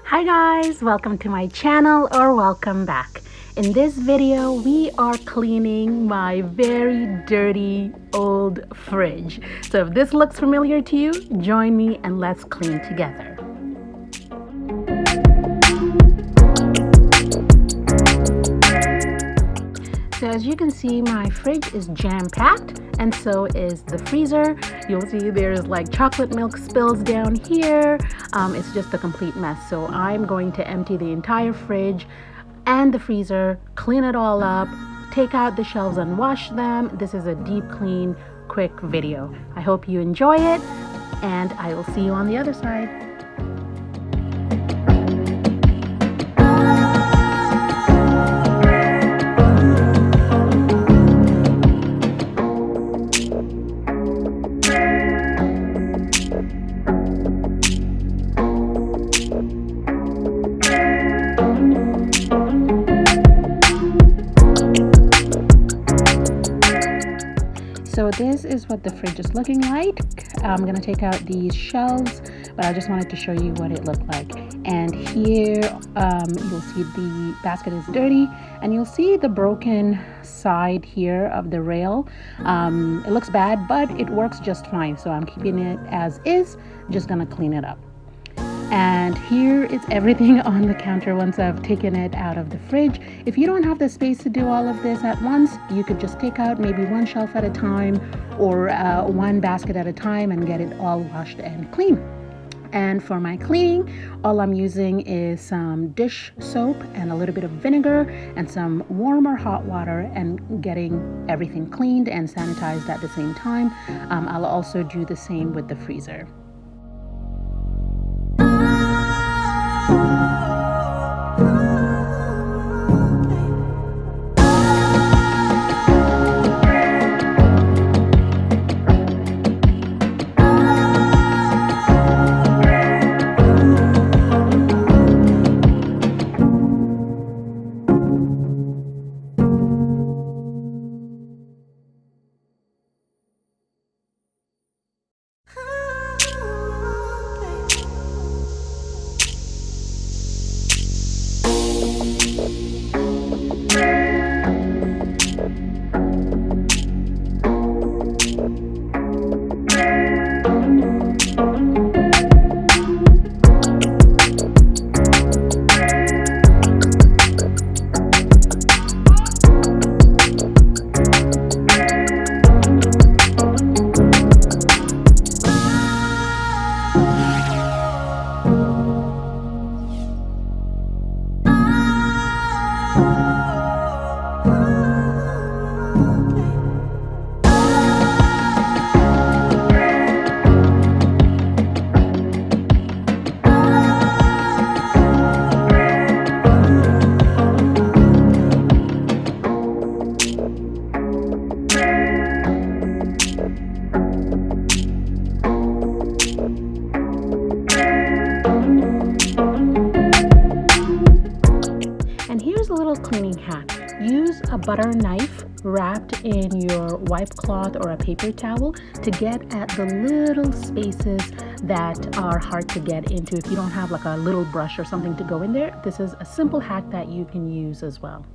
Hi guys, welcome to my channel or welcome back. In this video, we are cleaning my very dirty old fridge. So if this looks familiar to you, join me and let's clean together. So as you can see, my fridge is jam-packed and so is the freezer. You'll see there's like chocolate milk spills down here. It's just a complete mess. So I'm going to empty the entire fridge and the freezer, clean it all up, take out the shelves and wash them. This is a deep clean, quick video. I hope you enjoy it and I will see you on the other side. So this is what the fridge is looking like. I'm gonna take out these shelves, but I just wanted to show you what it looked like. And here you'll see the basket is dirty and you'll see the broken side here of the rail. It looks bad, but it works just fine. So I'm keeping it as is, just gonna clean it up. And here is everything on the counter once I've taken it out of the fridge. If you don't have the space to do all of this at once, you could just take out maybe one shelf at a time or one basket at a time and get it all washed and clean. And for my cleaning, all I'm using is some dish soap and a little bit of vinegar and some warm or hot water and getting everything cleaned and sanitized at the same time. I'll also do the same with the freezer. Cleaning hack. Use a butter knife wrapped in your wipe cloth or a paper towel to get at the little spaces that are hard to get into. If you don't have like a little brush or something to go in there, this is a simple hack that you can use as well.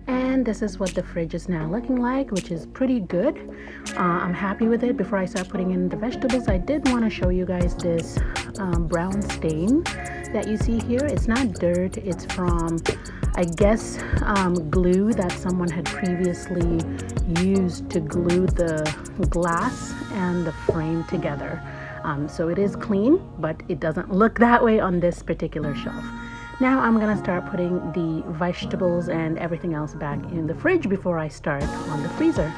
And this is what the fridge is now looking like, which is pretty good. I'm happy with it. Before I start putting in the vegetables, I did want to show you guys this brown stain that you see here. It's not dirt, it's from, I guess, glue that someone had previously used to glue the glass and the frame together. So it is clean, but it doesn't look that way on this particular shelf. Now I'm gonna start putting the vegetables and everything else back in the fridge before I start on the freezer.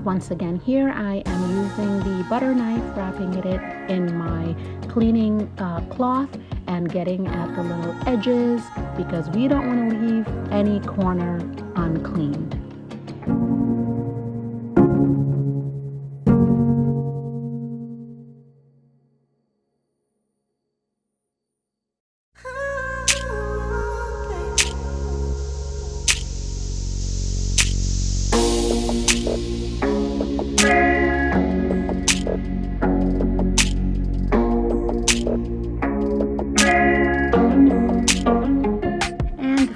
Once again, here I am using the butter knife, wrapping it in my cleaning cloth and getting at the little edges because we don't want to leave any corner uncleaned.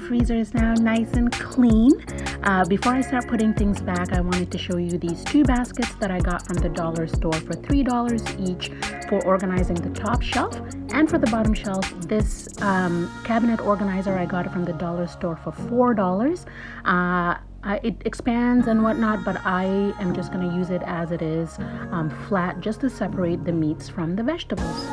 Freezer is now nice and clean. Before I start putting things back, I wanted to show you these two baskets that I got from the dollar store for $3 each for organizing the top shelf. And for the bottom shelf, this cabinet organizer, I got it from the dollar store for $4. It expands and whatnot, but I am just going to use it as it is, flat, just to separate the meats from the vegetables.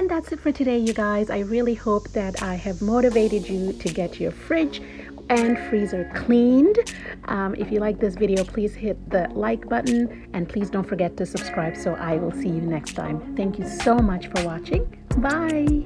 That's it for today, you guys. I really hope that I have motivated you to get your fridge and freezer cleaned. If you like this video, please hit the like button and please don't forget to subscribe, so I will see you next time. Thank you so much for watching. Bye.